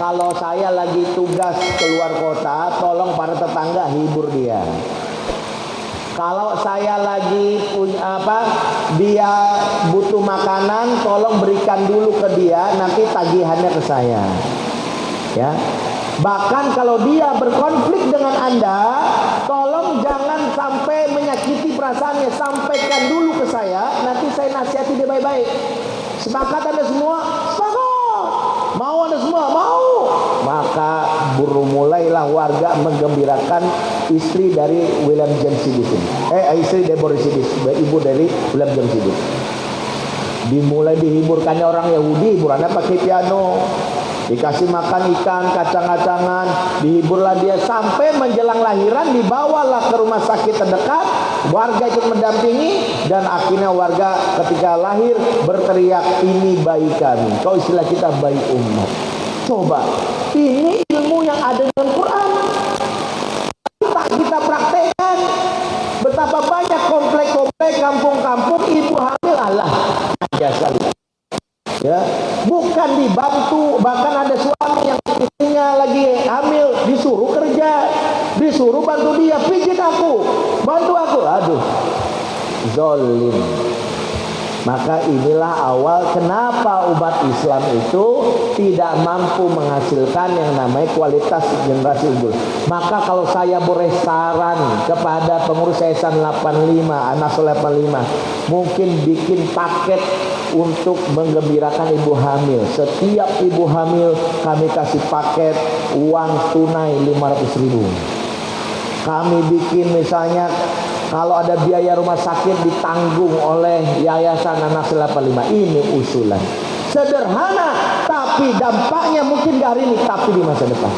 kalau saya lagi tugas keluar kota, tolong para tetangga hibur dia. Kalau saya lagi dia butuh makanan, tolong berikan dulu ke dia, nanti tagihannya ke saya. Ya. Bahkan kalau dia berkonflik dengan Anda, tolong jangan sampai menyakiti perasaannya, sampaikan dulu ke saya, nanti saya nasihati dia baik-baik. Sepakat Anda semua? Sepakat. Mau Anda semua? Mau. Maka mulailah warga menggembirakan istri dari William James Sidis ini. Istri Deborah Sidis, ibu dari William James Sidis. Dimulai dihiburkannya orang Yahudi, hiburannya pakai piano. Dikasih makan ikan, kacang-kacangan, dihiburlah dia sampai menjelang lahiran, dibawalah ke rumah sakit terdekat, warga ikut mendampingi, dan akhirnya warga ketika lahir berteriak, ini bayi kami. Kalau istilah kita bayi umat. Coba, ini ilmu yang ada dalam Quran. Kita praktekkan. Betapa banyak komplek-komplek, kampung-kampung ibu hamil, Allah aja sekali. Ya, bukan dibantu, bahkan ada suami yang istrinya lagi hamil disuruh kerja, disuruh bantu dia, pijit aku, bantu aku, aduh, zolim. Maka inilah awal kenapa umat Islam itu tidak mampu menghasilkan yang namanya kualitas generasi unggul. Maka kalau saya boleh saran kepada pengurus yayasan 85, An-Nasr 85, mungkin bikin paket untuk menggembirakan ibu hamil. Setiap ibu hamil kami kasih paket uang tunai 500.000. Kami bikin misalnya kalau ada biaya rumah sakit ditanggung oleh Yayasan An-Nasr 85. Ini usulan sederhana, tapi dampaknya mungkin di hari ini, tapi di masa depan.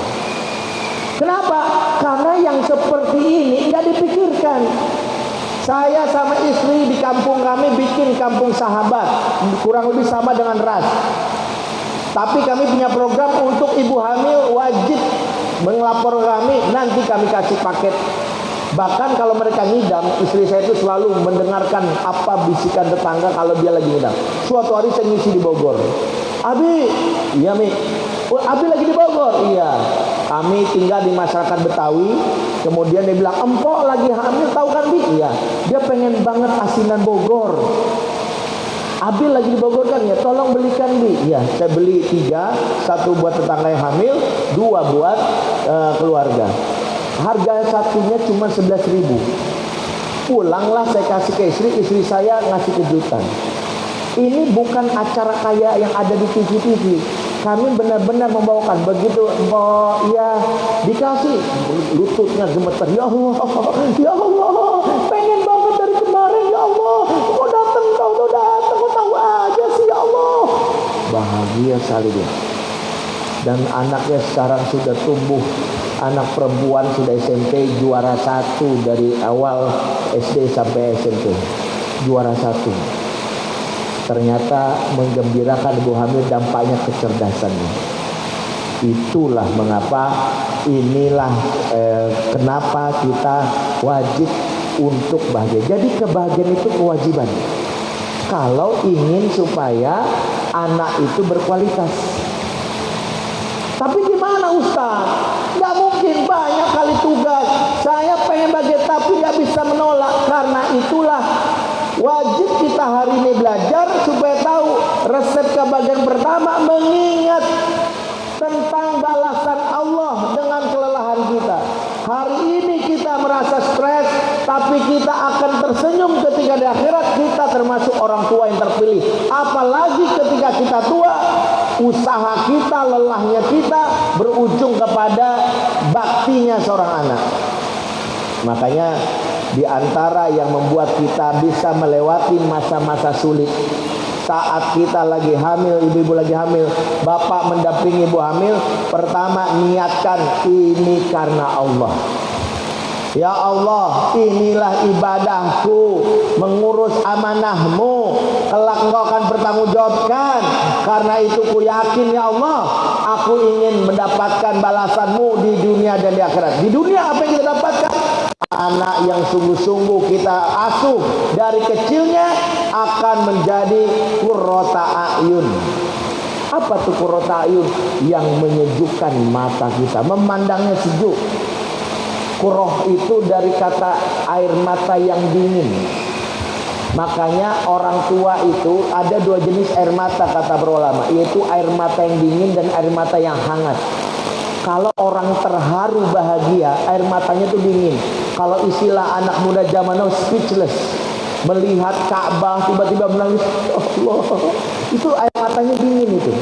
Kenapa? Karena yang seperti ini nggak dipikirkan. Saya sama istri di kampung kami bikin kampung sahabat, kurang lebih sama dengan RAS. Tapi kami punya program untuk ibu hamil wajib melapor kami, nanti kami kasih paket. Bahkan kalau mereka ngidam, istri saya itu selalu mendengarkan apa bisikan tetangga kalau dia lagi ngidam. Suatu hari saya ngisi di Bogor. Abi, iya Mi. Oh, Abi lagi di Bogor? Iya. Kami tinggal di masyarakat Betawi. Kemudian dia bilang, empok lagi hamil, tahu kan Bi? Iya. Dia pengen banget asinan Bogor. Abi lagi di Bogor kan ya, tolong belikan Bi. Iya, saya beli 3, 1 buat tetangga yang hamil, 2 buat keluarga. Harga satunya cuma 11.000. Pulanglah saya kasih ke istri saya ngasih kejutan. Ini bukan acara kayak yang ada di TV. Kami benar-benar membawakan begitu. Oh ya, dikasih, lututnya gemeter. Ya Allah, pengen banget dari kemarin. Ya Allah, kau datang, kau tahu aja sih ya Allah. Bahagia sekali dia. Dan anaknya sekarang sudah tumbuh. Anak perempuan sudah SMP, juara 1 dari awal SD sampai SMP, juara 1. Ternyata menggembirakan ibu hamil, dampaknya kecerdasannya. Itulah mengapa, inilah kenapa kita wajib untuk bahagia. Jadi kebahagiaan itu kewajiban. Kalau ingin supaya anak itu berkualitas. Tapi gimana Ustaz? Gak mungkin, banyak kali tugas. Saya pengen bahagia tapi gak bisa menolak. Karena itulah wajib kita hari ini belajar supaya tahu resep kebahagiaan pertama, mengingat tentang balasan Allah dengan kelelahan kita. Hari ini kita merasa stres, tapi kita akan tersenyum ketika di akhirat kita termasuk orang tua yang terpilih. Apalagi ketika kita tua, usaha kita, lelahnya kita berujung kepada baktinya seorang anak. Makanya di antara yang membuat kita bisa melewati masa-masa sulit, saat kita lagi hamil, ibu-ibu lagi hamil, bapak mendampingi ibu hamil, pertama niatkan ini karena Allah. Ya Allah, inilah ibadahku, mengurus amanahmu, kelak engkau akan bertanggungjawabkan. Karena itu ku yakin ya Allah, aku ingin mendapatkan balasanmu di dunia dan di akhirat. Di dunia apa yang kita dapatkan? Anak yang sungguh-sungguh kita asuh dari kecilnya akan menjadi qurrata a'yun. Apa tuh qurrata ayun? Yang menyejukkan mata kita, memandangnya sejuk. Qurrah itu dari kata air mata yang dingin. Makanya orang tua itu ada dua jenis air mata kata para ulama, yaitu air mata yang dingin dan air mata yang hangat. Kalau orang terharu bahagia, air matanya itu dingin. Kalau istilah anak muda zaman now, speechless. Melihat Ka'bah tiba-tiba menangis, Allah, itu air matanya dingin itu.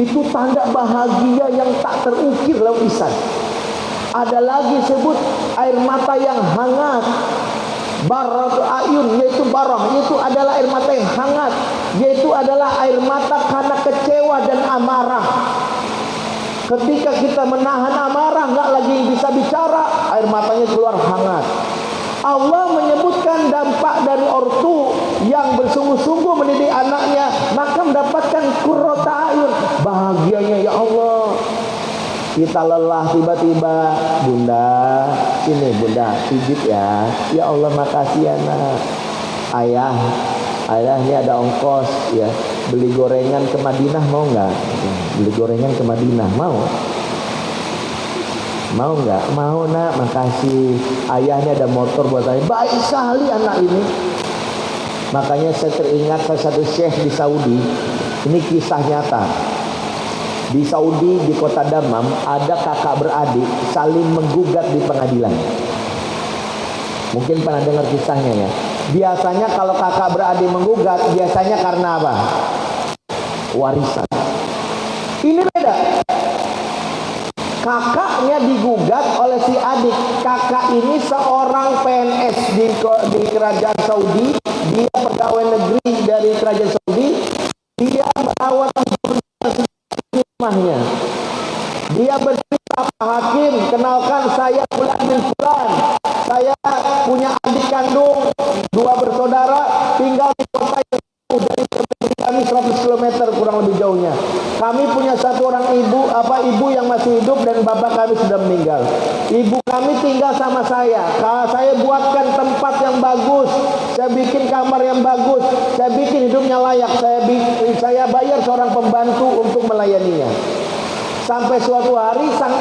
Itu tanda bahagia yang tak terukir dalam lisan. Ada lagi sebut air mata yang hangat, baratu ayun, yaitu barah, yaitu adalah air mata yang hangat, yaitu adalah air mata karena kecewa dan amarah. Ketika kita menahan amarah, nggak lagi bisa bicara, air matanya keluar hangat. Allah menyebutkan dampak dari ortu yang bersungguh-sungguh mendidik anaknya, maka mendapatkan qurrata ayun, bahagianya. Ya Allah, kita lelah tiba-tiba, bunda, sini bunda, pijit ya. Ya Allah, makasih ya nak. Ayah ini ada ongkos ya, beli gorengan ke Madinah mau nggak? Beli gorengan ke Madinah mau? Mau nggak? Mau nak, makasih. Ayahnya ada motor buat saya. Baik sekali anak ini. Makanya saya teringat salah satu syekh di Saudi. Ini kisah nyata. Di Saudi, di kota Dammam, ada kakak beradik saling menggugat di pengadilan. Mungkin pernah dengar kisahnya ya. Biasanya kalau kakak beradik menggugat, biasanya karena apa? Warisan. Ini beda. Kakaknya digugat oleh si adik. Kakak ini seorang PNS di kerajaan Saudi. Dia pegawai negeri dari kerajaan Saudi. Dia merawat rumahnya. Dia bercerita, Pak Hakim, kenalkan saya Fulan bin Fulan. Saya punya adik kandung, 2 bersaudara, tinggal di kota yang jauh dari kami 100 km kurang lebih jauhnya. Kami punya satu orang ibu yang masih hidup dan bapak kami sudah meninggal. Ibu kami tinggal sama saya. Saya buatkan tempat yang bagus, saya bikin kamar yang bagus, saya bikin hidupnya layak, saya bayar seorang pembantu untuk melayaninya. Sampai suatu hari sang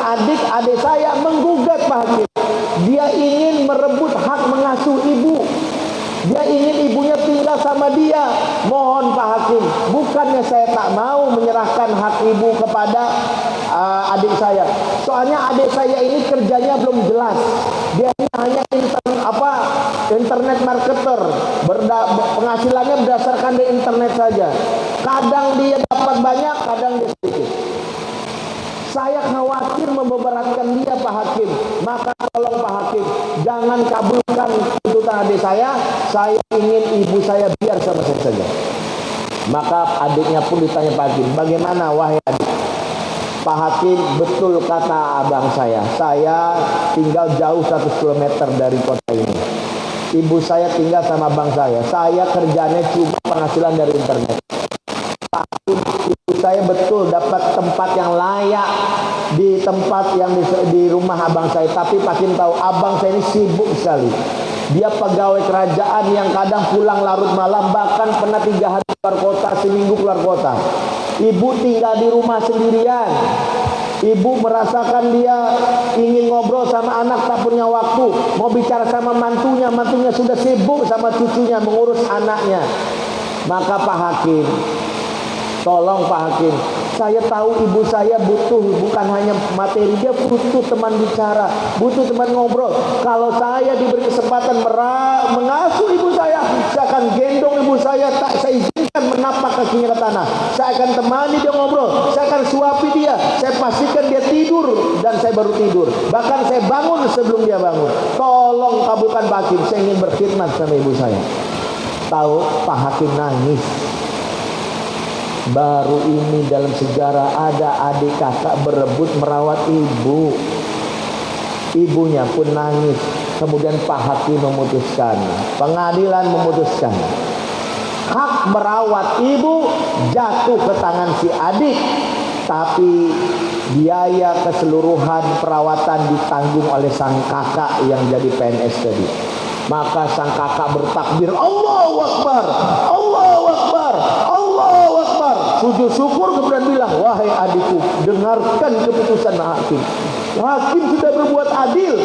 adik saya menggugat Pak Hakim. Dia ingin merebut hak mengasuh ibu. Dia ingin ibunya tinggal sama dia. Mohon Pak Hakim, bukannya saya tak mau menyerahkan hak ibu kepada adik saya. Soalnya adik saya ini kerjanya belum jelas. Dia ini hanya internet marketer. Penghasilannya berdasarkan di internet saja. Kadang dia dapat banyak, kadang dia sedikit. Saya khawatir memberatkan dia Pak Hakim. Maka tolong Pak Hakim, jangan kabulkan tuntutan adik saya. Saya ingin ibu saya biar sama saya saja. Maka adiknya pun ditanya Pak Hakim, bagaimana wahai adik? Pak Hakim, betul kata abang saya tinggal jauh 100 km dari kota ini. Ibu saya tinggal sama abang saya kerjanya cuma penghasilan dari internet. Ibu saya betul dapat tempat yang layak di tempat yang di rumah abang saya, tapi Pak Hakim tahu abang saya ini sibuk sekali. Dia pegawai kerajaan yang kadang pulang larut malam, bahkan pernah 3 hari keluar kota, seminggu keluar kota. Ibu tinggal di rumah sendirian. Ibu merasakan dia ingin ngobrol sama anak tak punya waktu, mau bicara sama mantunya sudah sibuk sama cucunya mengurus anaknya. Maka Pak Hakim, tolong Pak Hakim, saya tahu ibu saya butuh bukan hanya materi, dia butuh teman bicara, butuh teman ngobrol. Kalau saya diberi kesempatan mengasuh ibu saya akan gendong ibu saya, tak saya izinkan menapak kakinya ke tanah. Saya akan temani dia ngobrol, saya akan suapi dia, saya pastikan dia tidur dan saya baru tidur. Bahkan saya bangun sebelum dia bangun. Tolong kabulkan Pak Hakim, saya ingin berkhidmat sama ibu saya. Tahu Pak Hakim nangis. Baru ini dalam sejarah ada adik kakak berebut merawat ibu. Ibunya pun nangis. Kemudian Pak Hakim memutuskan, pengadilan memutuskan, hak merawat ibu jatuh ke tangan si adik, tapi biaya keseluruhan perawatan ditanggung oleh sang kakak yang jadi PNS tadi. Maka sang kakak bertakbir, Allahu Akbar, Allahu Akbar, Allahu Akbar. Sujud syukur kemudian bilang, wahai adikku, dengarkan keputusan hakim. Hakim sudah berbuat adil.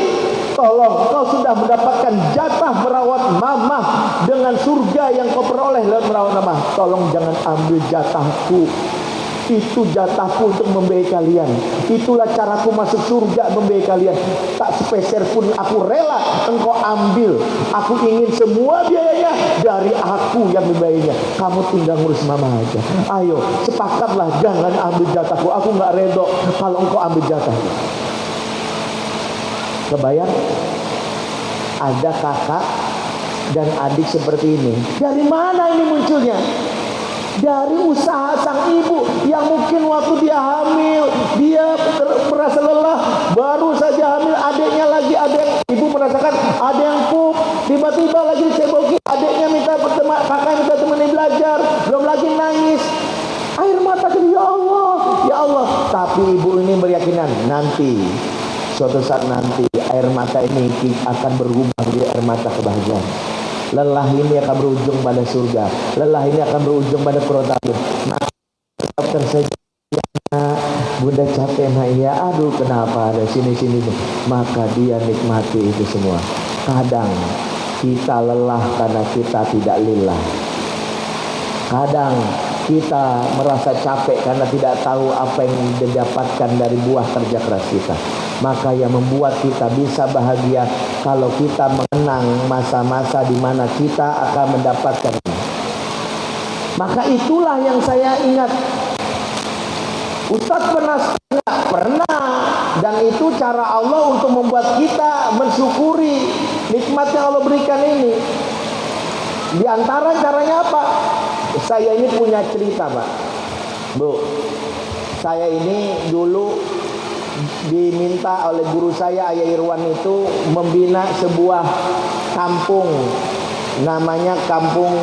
Tolong, kau sudah mendapatkan jatah merawat mamah dengan surga yang kau peroleh lewat merawat mamah. Tolong jangan ambil jatahku. Itu jatahku untuk membiayai kalian. Itulah caraku masuk surga, membiayai kalian. Tak sepeser pun aku rela engkau ambil. Aku ingin semua biayanya dari aku yang membiayainya. Kamu tinggal ngurus mama aja. Ayo, sepakatlah jangan ambil jatahku. Aku nggak redo kalau engkau ambil jatahku. Kebayang? Ada kakak dan adik seperti ini. Dari mana ini munculnya? Dari usaha sang ibu yang mungkin waktu dia hamil, dia merasa lelah, baru saja hamil, adiknya lagi, ada yang ibu merasakan ada yang pup, tiba-tiba lagi diceboki, adiknya minta berteman, kakaknya minta temenin belajar, belum lagi nangis, air mata jadi ya Allah, ya Allah. Tapi ibu ini berkeyakinan nanti, suatu saat nanti air mata ini akan berubah menjadi air mata kebahagiaan. Lelah ini akan berujung pada surga. Lelah ini akan berujung pada Qur'an. Maka dokter saja, bunda capek nak ya. Aduh kenapa ada sini-sini. Maka dia nikmati itu semua. Kadang kita lelah karena kita tidak lillah. Kadang kita merasa capek karena tidak tahu apa yang didapatkan dari buah kerja keras kita. Maka yang membuat kita bisa bahagia kalau kita mengenang masa-masa di mana kita akan mendapatkan. Maka itulah yang saya ingat. Ustadz pernah, dan itu cara Allah untuk membuat kita mensyukuri nikmat yang Allah berikan ini. Di antara caranya apa? Saya ini punya cerita, Pak. Bu, saya ini dulu diminta oleh guru saya Ayah Irwan itu membina sebuah kampung, namanya kampung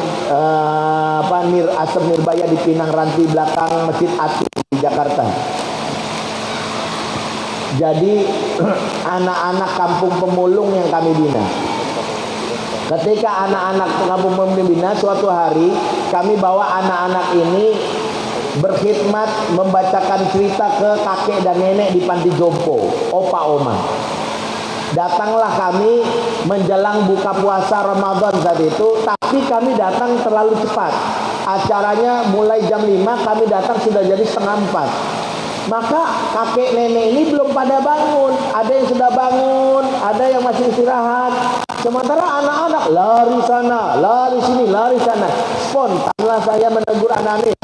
Asem Nirbaya di Pinang Ranti belakang Masjid Atik di Jakarta. Jadi anak-anak kampung pemulung yang kami bina. Ketika anak-anak kampung pemulung bina, suatu hari kami bawa anak-anak ini berkhidmat membacakan cerita ke kakek dan nenek di panti jompo, opa oma. Datanglah kami menjelang buka puasa Ramadan saat itu, tapi kami datang terlalu cepat. Acaranya mulai jam 5, kami datang sudah jadi setengah 4. Maka kakek nenek ini belum pada bangun. Ada yang sudah bangun, ada yang masih istirahat. Sementara anak-anak lari sana, lari sini, lari sana. Spontanlah saya menegur anak-anak.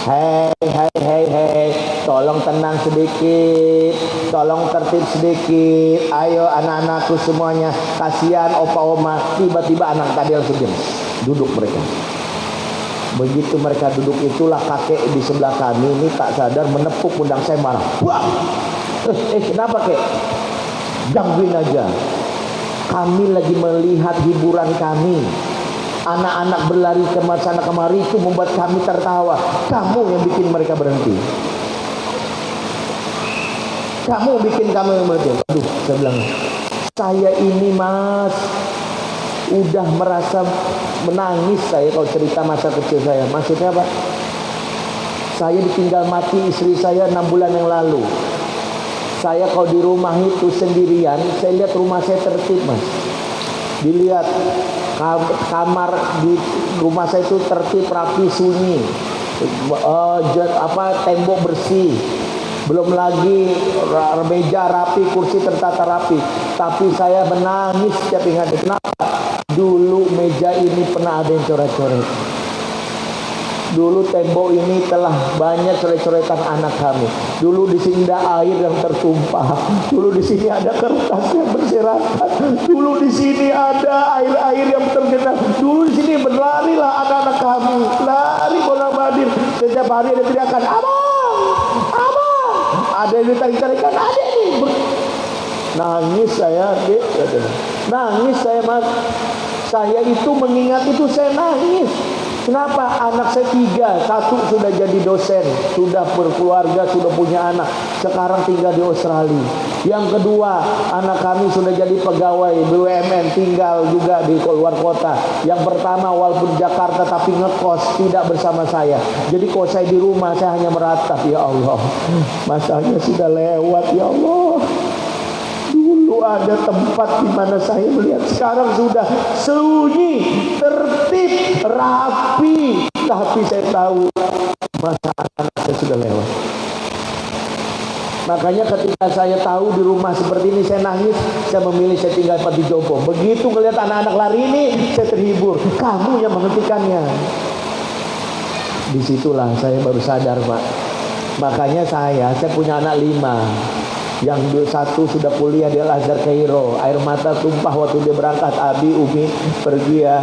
Hei, tolong tenang sedikit, tolong tertib sedikit. Ayo anak-anakku semuanya, kasihan opa oma. Tiba-tiba anak tadi langsung diam, duduk mereka. Begitu mereka duduk, itulah kakek di sebelah kami ini tak sadar menepuk pundak saya, marah. Wah, kenapa kek? Gangguin aja. Kami lagi melihat hiburan kami. Anak-anak berlari ke sana kemari, itu membuat kami tertawa. Kamu yang bikin mereka berhenti. Kamu bikin kami berhenti. Aduh, saya bilang, saya ini mas, udah merasa menangis saya kalau cerita masa kecil saya. Maksudnya apa? Saya ditinggal mati istri saya 6 bulan yang lalu. Saya kalau di rumah itu sendirian, saya lihat rumah saya tertib mas. Dilihat kamar di rumah saya itu tertib, rapi, sunyi, tembok bersih, belum lagi meja rapi, kursi tertata rapi. Tapi saya menangis setiap ingat. Kenapa? Dulu meja ini pernah ada yang coret-coret. Dulu tembok ini telah banyak coret-coretan anak kami. Dulu di sini ada air yang tertumpah. Dulu di sini ada kertas yang berserakan. Dulu di sini ada air-air yang tergenang. Dulu di sini berlarilah anak-anak kami, lari bola-badir. Setiap hari ada teriakan, abang, abang. Ada yang ditarik-tarikan, ada nih. Nangis saya, dek. Nangis saya mas. Saya itu mengingat itu saya nangis. Kenapa? Anak saya 3, 1 sudah jadi dosen, sudah berkeluarga, sudah punya anak, sekarang tinggal di Australia. Yang kedua, anak kami sudah jadi pegawai BUMN, tinggal juga di luar kota. Yang pertama walaupun Jakarta tapi ngekos, tidak bersama saya. Jadi kalau saya di rumah, saya hanya meratap. Ya Allah, masanya sudah lewat. Ya Allah, dulu ada tempat di mana saya melihat, sekarang sudah sunyi, tertib, rapi. Tapi saya tahu masa anak saya sudah lewat. Makanya ketika saya tahu di rumah seperti ini saya nangis, saya memilih saya tinggal di Jompo. Begitu ngelihat anak-anak lari ini, saya terhibur. Kamu yang menghentikannya. Disitulah saya baru sadar, Pak. Makanya saya punya anak 5. Yang 1 sudah kuliah di Al-Azhar Kairo. Air mata tumpah waktu dia berangkat. Abi, Umi, pergi ya.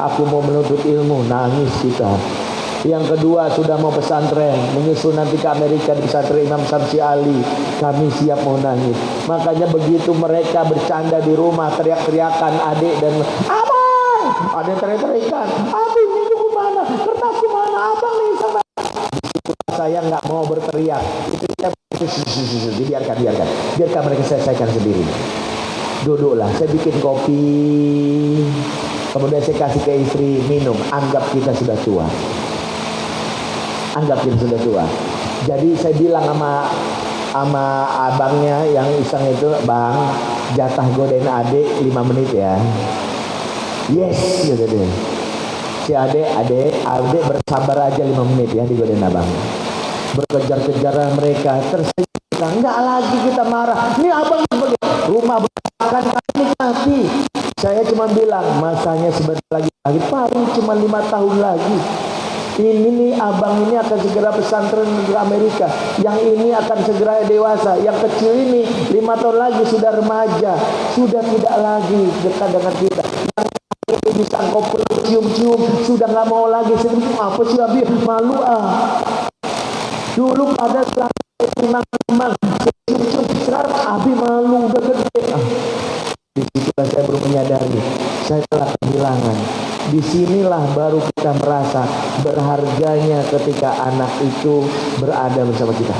Aku mau menuntut ilmu. Nangis kita. Yang kedua sudah mau pesantren, menyusul nanti ke Amerika di pesantren Imam Samsi Ali. Kami siap mau nangis. Makanya begitu mereka bercanda di rumah, teriak-teriakan adik dan abang, ada yang teriak-teriakan, abi minum mana, kertasku mana, abang nih sama. Saya nggak mau berteriak. Itu saya biarkan mereka selesaikan sendiri. Duduklah, saya bikin kopi, kemudian saya kasih ke istri minum. Anggap kita sudah tua. Anggap kita sudah tua. Jadi saya bilang sama abangnya yang iseng itu, bang, jatah godain adik 5 menit ya. Yes, gitu deh. Si adik bersabar aja 5 menit ya digodain abang. Berkejar-kejaran mereka. Terus kita enggak lagi kita marah. Ini abang sebagai rumah berantakan nikmati. Saya cuma bilang masanya sebentar lagi paling cuma 5 tahun lagi. Ini nih abang ini akan segera pesantren ke Amerika. Yang ini akan segera dewasa. Yang kecil ini 5 tahun lagi sudah remaja, sudah tidak lagi dekat dengan kita. Yang bisa engkau cium-cium sudah nggak mau lagi. Sebenarnya apa sih Abi? Malu ah. Dulu pada saat senang-senang cium-cium, sekarang Abi malu udah gede. Disitulah saya baru menyadari saya telah kehilangan. Disinilah baru kita merasa berharganya ketika anak itu berada bersama kita.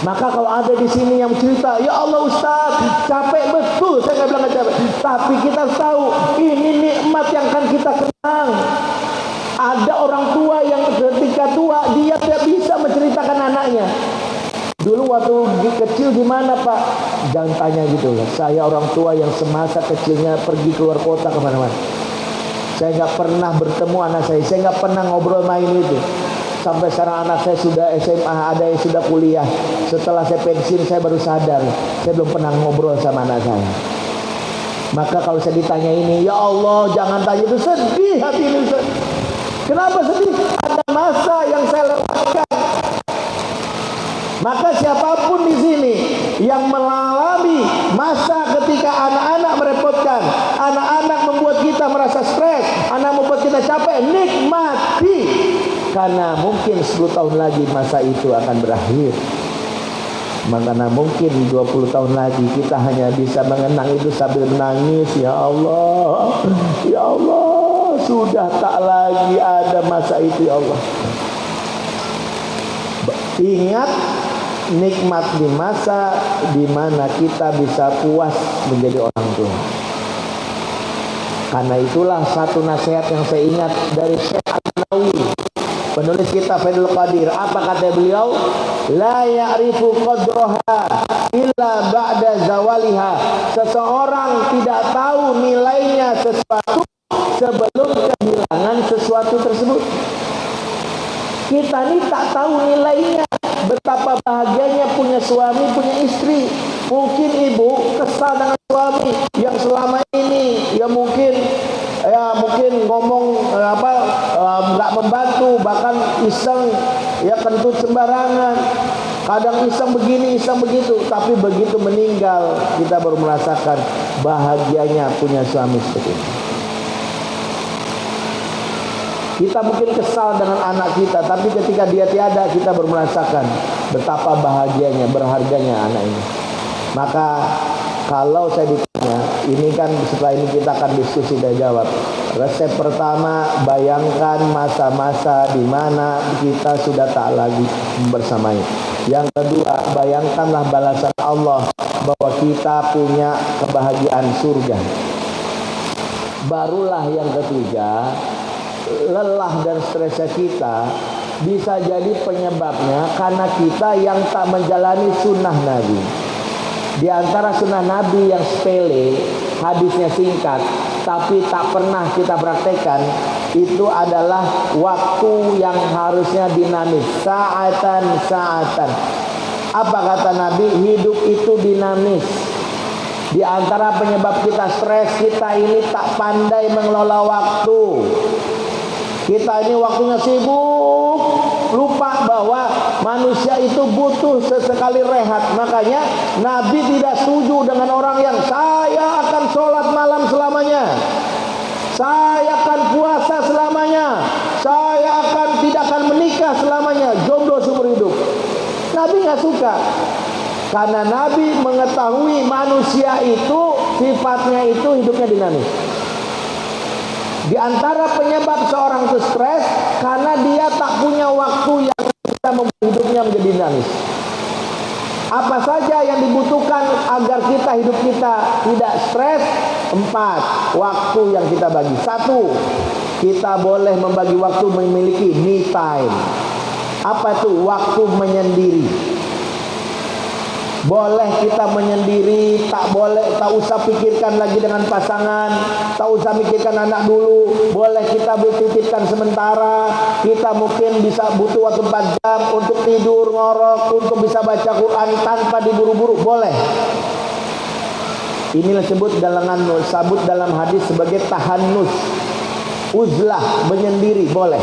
Maka kalau ada di sini yang cerita, ya Allah Ustaz, capek betul, saya nggak bilang capek, tapi kita tahu ini nikmat yang akan kita kenang. Ada orang tua yang ketika tua dia tidak bisa menceritakan anaknya. Dulu waktu kecil di mana Pak? Jangan tanya gitu loh. Saya orang tua yang semasa kecilnya pergi keluar kota kemana-mana. Saya nggak pernah bertemu anak saya nggak pernah ngobrol main itu. Sampai sekarang anak saya sudah SMA, ada yang sudah kuliah. Setelah saya pensiun saya baru sadar, saya belum pernah ngobrol sama anak saya. Maka kalau saya ditanya ini, ya Allah jangan tanya itu, sedih hati ini. Kenapa sedih? Ada masa yang saya lewatkan. Maka siapapun di sini yang mengalami masa ketika anak-anak merepotkan, anak-anak membuat kita merasa stres, anak membuat kita capek, nikmati. Karena mungkin 10 tahun lagi masa itu akan berakhir. Karena mungkin 20 tahun lagi kita hanya bisa mengenang itu sambil menangis. Ya Allah, ya Allah, sudah tak lagi ada masa itu ya Allah. Ingat nikmat di masa di mana kita bisa puas menjadi orang tua. Karena itulah satu nasihat yang saya ingat dari Syekh An-Nawawi, penulis kitab Fathul Qadir. Apa kata beliau? La ya'rifu qadraha illa ba'da zawaliha. Seseorang tidak tahu nilainya sesuatu sebelum kehilangan sesuatu tersebut. Kita ini tak tahu nilainya. Betapa bahagianya punya suami, punya istri. Mungkin ibu kesal dengan suami yang selama ini ya mungkin ngomong nggak membantu, bahkan iseng ya kentut sembarangan. Kadang iseng begini, iseng begitu. Tapi begitu meninggal kita baru merasakan bahagianya punya suami seperti ini. Kita mungkin kesal dengan anak kita, tapi ketika dia tiada, kita baru merasakan betapa bahagianya, berharganya anak ini. Maka kalau saya ditanya, ini kan setelah ini kita akan diskusi dan jawab. Resep pertama, bayangkan masa-masa di mana kita sudah tak lagi bersamanya. Yang kedua, bayangkanlah balasan Allah bahwa kita punya kebahagiaan surga. Barulah yang ketiga, lelah dan stresnya kita bisa jadi penyebabnya karena kita yang tak menjalani sunnah Nabi. Di antara sunnah Nabi yang sepele, hadisnya singkat, tapi tak pernah kita praktekkan, itu adalah waktu yang harusnya dinamis. Sa'atan. Apa kata Nabi? Hidup itu dinamis. Di antara penyebab kita stres, kita ini tak pandai mengelola waktu. Kita ini waktunya sibuk, lupa bahwa manusia itu butuh sesekali rehat. Makanya Nabi tidak setuju dengan orang yang saya akan sholat malam selamanya, saya akan puasa selamanya, saya tidak akan menikah selamanya, jomblo seumur hidup. Nabi nggak suka, karena Nabi mengetahui manusia itu sifatnya itu hidupnya dinamis. Di antara penyebab seorang itu stres karena dia tak punya waktu yang bisa membuat hidupnya menjadi dinamis. Apa saja yang dibutuhkan agar hidup kita tidak stres? 4 waktu yang kita bagi. 1, kita boleh membagi waktu memiliki me time. Apa itu? Waktu menyendiri. Boleh kita menyendiri, tak usah pikirkan lagi dengan pasangan, tak usah mikirkan anak dulu. Boleh kita titipkan sementara. Kita mungkin bisa butuh waktu 4 jam untuk tidur, ngorok, untuk bisa baca Quran tanpa diburu-buru. Boleh. Inilah sebut dalam hadis sebagai tahannus, uzlah, menyendiri, boleh.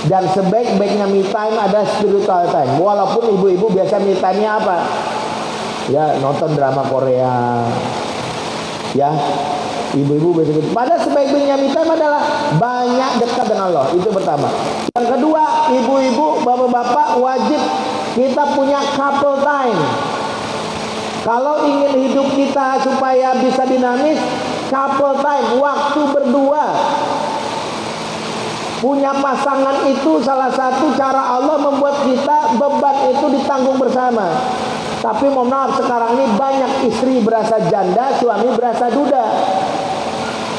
Dan sebaik-baiknya me time ada spiritual time. Walaupun ibu-ibu biasa me time-nya apa? Ya, nonton drama Korea. Ya, ibu-ibu biasa gitu. Pada sebaik-baiknya me time adalah banyak dekat dengan Allah. Itu pertama. Yang kedua, ibu-ibu, bapak-bapak wajib kita punya couple time. Kalau ingin hidup kita supaya bisa dinamis, couple time, waktu berdua. Punya pasangan itu salah satu cara Allah membuat kita beban itu ditanggung bersama. Tapi mohon maaf, sekarang ini banyak istri berasa janda, suami berasa duda.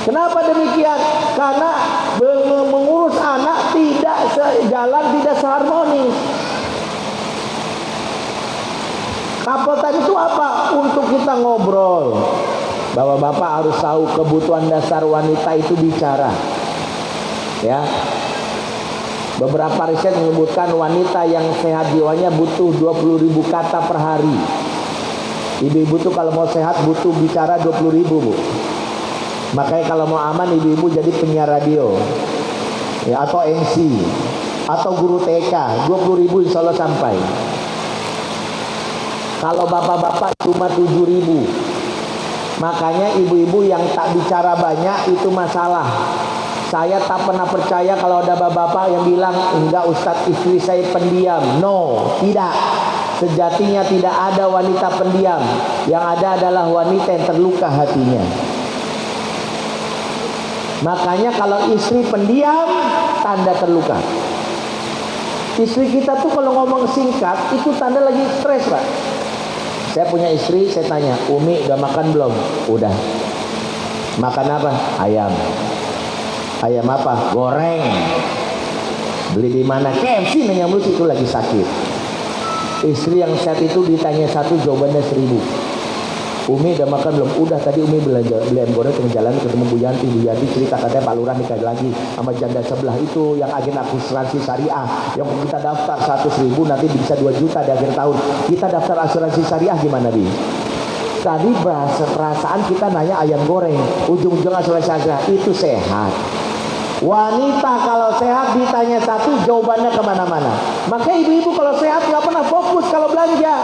Kenapa demikian? Karena mengurus anak tidak sejalan, tidak seharmonis. Couple time itu apa? Untuk kita ngobrol. Bapak-bapak harus tahu kebutuhan dasar wanita itu bicara. Ya, beberapa riset menyebutkan wanita yang sehat jiwanya butuh 20.000 kata per hari. Ibu-ibu tuh kalau mau sehat butuh bicara 20.000, Bu. Makanya kalau mau aman, ibu-ibu jadi penyiar radio, ya, atau MC, atau guru TK, 20.000 insya Allah sampai. Kalau bapak-bapak cuma 7.000. Makanya ibu-ibu yang tak bicara banyak itu masalah. Saya tak pernah percaya kalau ada bapak-bapak yang bilang, enggak Ustadz, istri saya pendiam. No, tidak. Sejatinya tidak ada wanita pendiam. Yang ada adalah wanita yang terluka hatinya. Makanya kalau istri pendiam, tanda terluka. Istri kita tuh kalau ngomong singkat, itu tanda lagi stres, Pak. Saya punya istri, saya tanya, Umi udah makan belum? Udah. Makan apa? Ayam. Ayam apa? Goreng. Beli di mana? KFC nanya mulu, itu lagi sakit. Istri yang sehat itu ditanya satu, jawabannya 1000. Umi udah makan belum? Udah, tadi Umi belian goreng tengah jalan ketemu Bu Yanti. Bu Yanti cerita katanya Pak Lurah nikah lagi sama janda sebelah itu yang agen asuransi syariah. Yang kita daftar 100.000 nanti bisa 2 juta di akhir tahun. Kita daftar asuransi syariah gimana, Bi? Tadi bahasa perasaan kita nanya ayam goreng, ujung-ujung asuransi syariah itu sehat. Wanita kalau sehat ditanya satu, jawabannya kemana-mana. Makanya ibu-ibu kalau sehat nggak pernah fokus kalau belanja.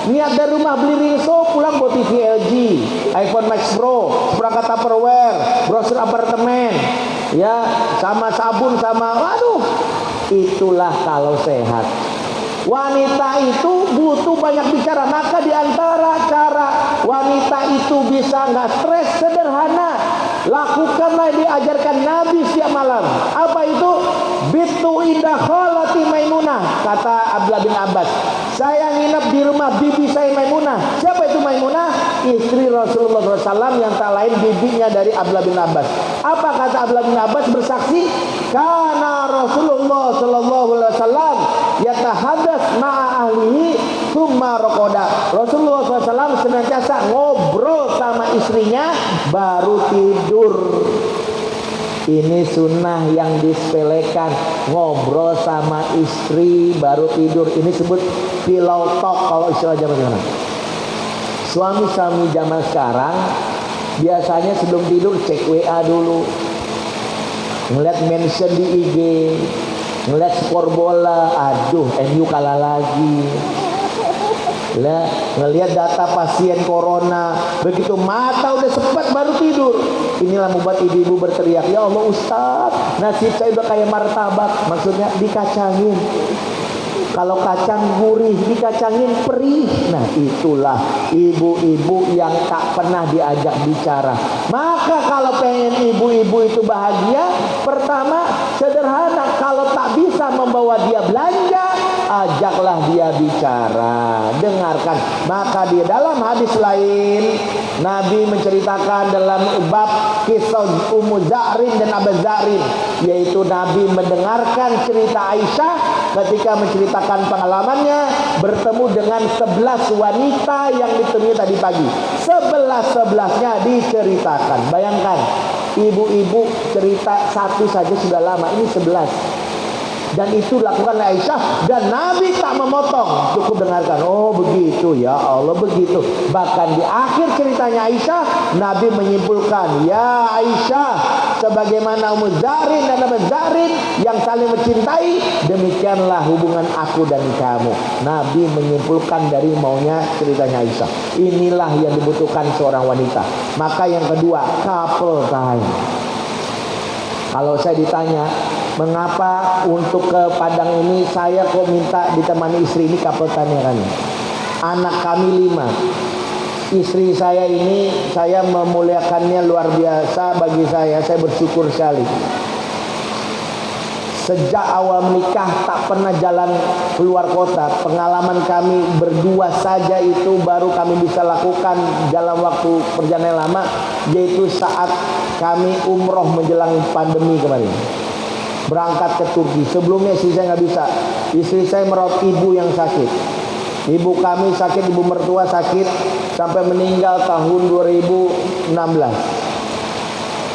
Niat dari rumah beli ringso, pulang buat TV LG, iPhone Max Pro, seperangkat Tupperware, brosur apartemen, ya, sama sabun, sama, waduh, itulah kalau sehat. Wanita itu butuh banyak bicara. Maka di antara cara wanita itu bisa nggak stres sederhana. Lakukanlah diajarkan Nabi setiap malam. Apa itu? Bitu indah kholati Maimunah. Kata Abdullah bin Abbas, saya nginep di rumah bibi saya Maimunah. Siapa itu Maimunah? Istri Rasulullah SAW yang tak lain bibinya dari Abdullah bin Abbas. Apa kata Abdullah bin Abbas bersaksi? Karena Rasulullah SAW yatahadas ma'a ahlihi summa rokoda. Rasulullah SAW senantiasa ngobrol sama istrinya baru tidur. Ini sunnah yang disepelekan, ngobrol sama istri baru tidur. Ini sebut pillow talk kalau istilah zaman sekarang. Suami-suami zaman sekarang biasanya sebelum tidur cek WA dulu, ngeliat mention di IG, ngeliat skor bola, aduh MU kalah lagi. Lah, ngelihat data pasien corona, begitu mata udah sepet baru tidur. Inilah membuat ibu-ibu berteriak, ya Allah Ustaz, nasib saya udah kayak martabak. Maksudnya dikacangin. Kalau kacang gurih, dikacangin perih. Nah itulah ibu-ibu yang tak pernah diajak bicara. Maka kalau pengen ibu-ibu itu bahagia, pertama sederhana, kalau tak bisa membawa dia belanja, ajaklah dia bicara, dengarkan. Maka di dalam hadis lain Nabi menceritakan dalam bab kisah Ummu Za'rin dan Abu Za'rin, yaitu Nabi mendengarkan cerita Aisyah ketika menceritakan pengalamannya bertemu dengan 11 wanita yang ditemui tadi pagi. 11-11-nya diceritakan. Bayangkan, ibu-ibu cerita satu saja sudah lama, ini 11. Dan itu dilakukan oleh Aisyah, dan Nabi tak memotong, cukup dengarkan. Oh begitu, ya Allah begitu. Bahkan di akhir ceritanya Aisyah, Nabi menyimpulkan, ya Aisyah, sebagaimana Ummu Za'rin dan Abu Za'rin yang saling mencintai, demikianlah hubungan aku dan kamu. Nabi menyimpulkan dari maunya ceritanya Aisyah. Inilah yang dibutuhkan seorang wanita. Maka yang kedua, couple time. Kalau saya ditanya, mengapa untuk ke Padang ini saya kok minta ditemani istri, ini couple time-nya kan? Anak kami 5. Istri saya ini, saya memuliakannya luar biasa bagi saya bersyukur sekali. Sejak awal menikah tak pernah jalan keluar kota. Pengalaman kami berdua saja itu baru kami bisa lakukan dalam waktu perjalanan lama, yaitu saat kami umroh menjelang pandemi kemarin. Berangkat ke Turki. Sebelumnya istri saya nggak bisa. Istri saya merawat ibu yang sakit. Ibu kami sakit, ibu mertua sakit sampai meninggal tahun 2016.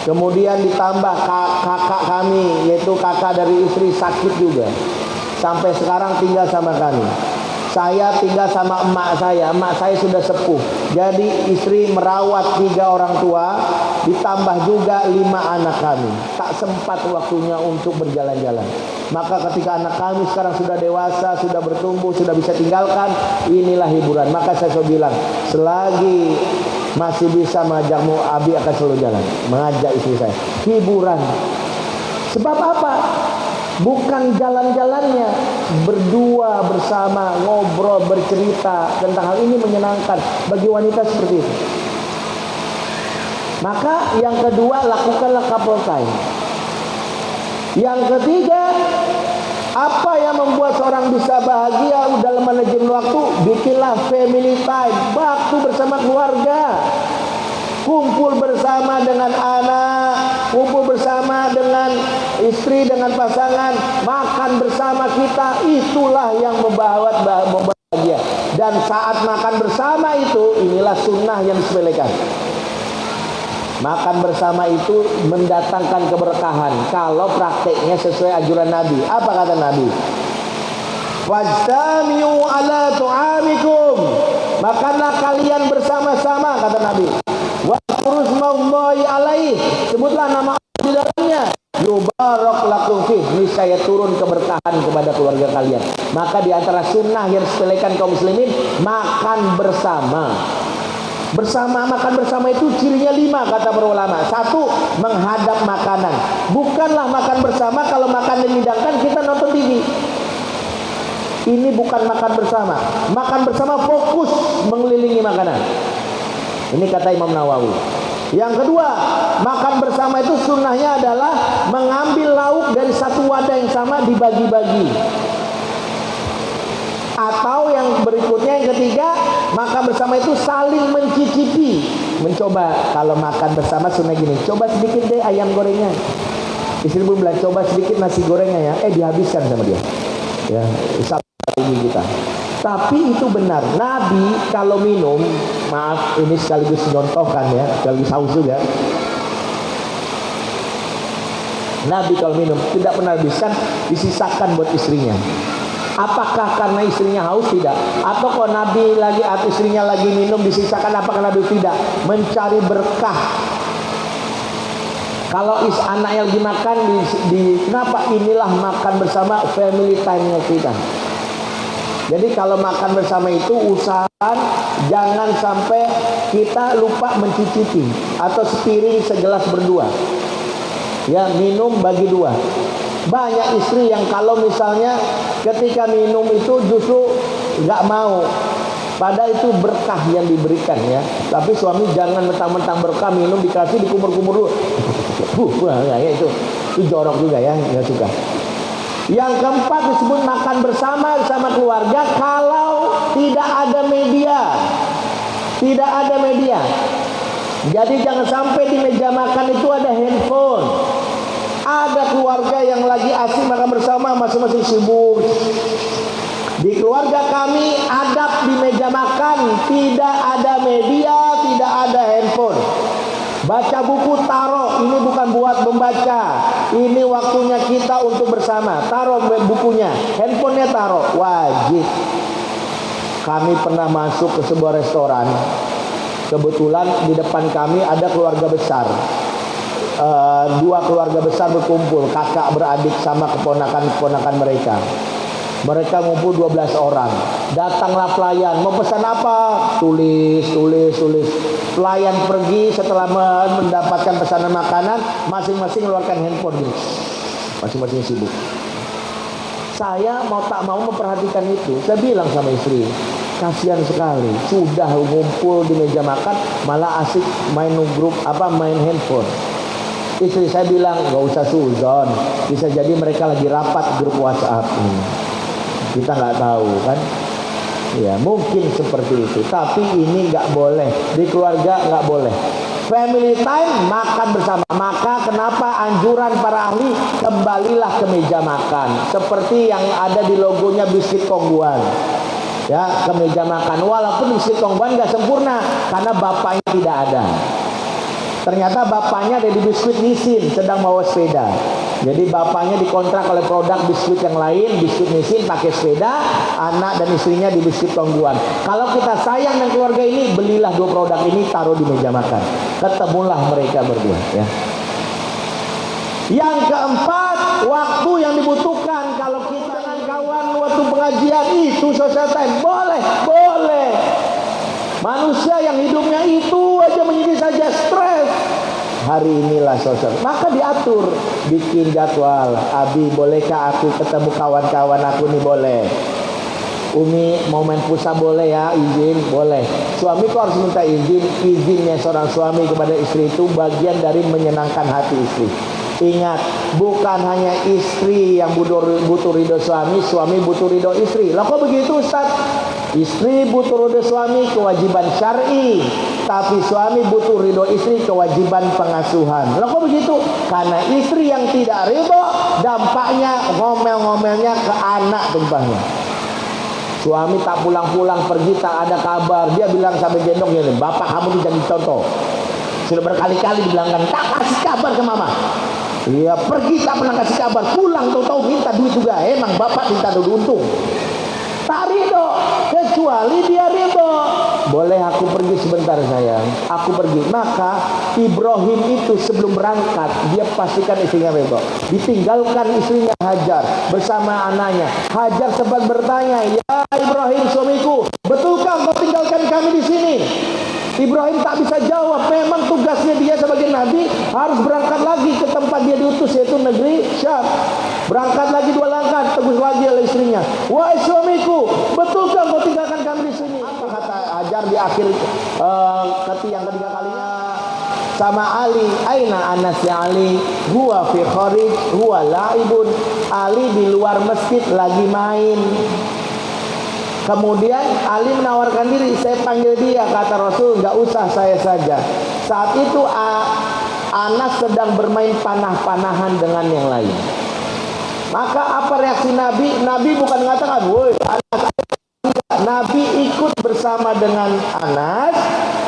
Kemudian ditambah kakak kami, yaitu kakak dari istri sakit juga. Sampai sekarang tinggal sama kami. Saya tinggal sama emak saya sudah sepuh. Jadi istri merawat 3 orang tua, ditambah juga 5 anak kami. Tak sempat waktunya untuk berjalan-jalan. Maka ketika anak kami sekarang sudah dewasa, sudah bertumbuh, sudah bisa tinggalkan, inilah hiburan. Maka saya selalu bilang, selagi masih bisa mengajakmu, Abi akan selalu jalan, mengajak istri saya. Hiburan. Sebab apa? Bukan jalan-jalannya, berdua bersama, ngobrol, bercerita tentang hal ini menyenangkan bagi wanita seperti itu. Maka yang kedua, lakukanlah couple time. Yang ketiga, apa yang membuat seorang bisa bahagia dalam manajemen waktu? Bikinlah family time, waktu bersama keluarga. Kumpul bersama dengan anak, kumpul bersama dengan istri, dengan pasangan, makan bersama kita. Itulah yang membuat bahagia. Dan saat makan bersama itu, inilah sunnah yang disepelekan. Makan bersama itu mendatangkan keberkahan kalau prakteknya sesuai anjuran Nabi. Apa kata Nabi? Fajtamiu ala tu'amikum. Makanlah kalian bersama-sama, kata Nabi. Wa kurusmallahi alaih. Sebutlah nama Allah di dalamnya. Yubarak lakum fih. Niscaya turun keberkahan kepada keluarga kalian. Maka di antara sunnah yang disepelekan kaum muslimin, makan bersama. Makan bersama itu cirinya 5 kata para ulama. 1, menghadap makanan. Bukanlah makan bersama kalau makan dihidangkan kita nonton TV. Ini bukan makan bersama. Makan bersama fokus mengelilingi makanan. Ini kata Imam Nawawi. Yang kedua, makan bersama itu sunnahnya adalah mengambil lauk dari satu wadah yang sama dibagi-bagi. Atau yang berikutnya, yang ketiga, makan bersama itu saling mencicipi, mencoba. Kalau makan bersama sunnah gini, coba sedikit deh ayam gorengnya. Istri pun bilang, coba sedikit nasi gorengnya ya. Dihabiskan sama dia. Ya, ini kita. Tapi itu benar. Nabi kalau minum, maaf ini sekaligus contohkan ya, sekaligus haus juga. Nabi kalau minum tidak pernah habiskan, disisakan buat istrinya. Apakah karena istrinya haus? Tidak. Atau kalau Nabi lagi atau istrinya lagi minum disisakan, apakah Nabi tidak? Mencari berkah. Kalau anaknya lagi makan, kenapa? Inilah makan bersama, family time-nya kita. Jadi kalau makan bersama itu usahakan jangan sampai kita lupa mencicipi, atau sepiring segelas berdua. Ya, minum bagi dua. Banyak istri yang kalau misalnya ketika minum itu justru nggak mau, padahal itu berkah yang diberikan ya. Tapi suami jangan mentang-mentang berkah minum dikasih dikumur-kumur dulu. Ya, itu jorok juga ya, nggak suka. Yang keempat disebut makan bersama keluarga kalau tidak ada media. Tidak ada media. Jadi jangan sampai di meja makan itu ada handphone. Ada keluarga yang lagi asik makan bersama, masing-masing sibuk. Di keluarga kami adab di meja makan tidak ada media, tidak ada handphone. Baca buku taruh, ini bukan buat membaca. Ini waktunya kita untuk bersama. Taruh bukunya, handphonenya taruh, wajib. Kami pernah masuk ke sebuah restoran. Kebetulan di depan kami ada keluarga besar. Dua keluarga besar berkumpul, kakak beradik sama keponakan-keponakan mereka. Mereka ngumpul 12 orang. Datanglah pelayan, mau pesan apa? Tulis. Pelayan pergi setelah mendapatkan pesanan makanan, masing-masing mengeluarkan handphone gitu. Masing-masing sibuk. Saya tak mau memperhatikan itu. Saya bilang sama istri, kasihan sekali. Sudah ngumpul di meja makan, malah asik main handphone. Istri saya bilang, gak usah suzon. Bisa jadi mereka lagi rapat grup WhatsApp ini. Kita nggak tahu kan. Ya mungkin seperti itu. Tapi ini nggak boleh. Di keluarga nggak boleh. Family time makan bersama. Maka kenapa anjuran para ahli kembalilah ke meja makan. Seperti yang ada di logonya biskuit Kongguan. Ya, ke meja makan. Walaupun biskuit Kongguan nggak sempurna karena bapaknya tidak ada. Ternyata bapaknya ada di biskuit Nissin sedang bawa sepeda. Jadi bapaknya dikontrak oleh produk biskuit yang lain, biskuit Nissin pakai sepeda, anak dan istrinya di biskuit Kongguan. Kalau kita sayang dengan keluarga ini, belilah dua produk ini, taruh di meja makan. Ketemulah mereka berdua ya. Yang keempat, waktu yang dibutuhkan. Kalau kita dengan kawan waktu pengajian itu social time, boleh. Manusia yang hidupnya itu aja menjadi saja stres. Hari inilah sosial, maka diatur, bikin jadwal. Abi, bolehkah aku ketemu kawan-kawan aku nih? Boleh. Umi mau main futsal boleh ya? Izin? Boleh. Suami kok harus minta izin? Izinnya seorang suami kepada istri itu bagian dari menyenangkan hati istri. Ingat, bukan hanya istri yang butuh ridho suami, suami butuh ridho istri. Lah kok begitu Ustaz? Istri butuh ridho suami, kewajiban syar'i. Tapi suami butuh ridho istri, kewajiban pengasuhan. Lah kok begitu? Karena istri yang tidak ridho, dampaknya ngomel-ngomelnya ke anak tumpahnya. Suami tak pulang-pulang, pergi tak ada kabar. Dia bilang sampai gendongnya, bapak kamu tuh jadi contoh. Sudah berkali-kali dibilangkan, tak kasih kabar ke mama. Iya, pergi tak pernah kasih kabar, pulang tahu-tahu minta duit juga. Emang bapak minta duit untung. Tak ridho, kecuali dia ridho. Boleh aku pergi sebentar sayang, aku pergi. Maka Ibrahim itu sebelum berangkat, dia pastikan istrinya ridho. Ditinggalkan istrinya Hajar bersama anaknya. Hajar sempat bertanya, ya Ibrahim suamiku, betulkah kau tinggalkan kami di sini? Ibrahim tak bisa jawab. Memang tugasnya dia sebagai nabi harus berangkat lagi ke tempat dia diutus, yaitu negeri Syam. Berangkat lagi 2 langkah, tegus lagi oleh istrinya, wahai suamiku, Betulkah kau tinggalkan kami di sini? Apa kata Hajar di akhir yang ketiga kalinya sama Ali, aina Anas ya Ali, huwa fi kharij, huwa laibun. Ali di luar masjid lagi main. Kemudian Ali menawarkan diri, saya panggil dia, kata Rasul, enggak usah, saya saja. Saat itu Anas sedang bermain panah-panahan dengan yang lain. Maka apa reaksi Nabi? Nabi bukan mengatakan, woi Anas. Nabi ikut bersama dengan Anas,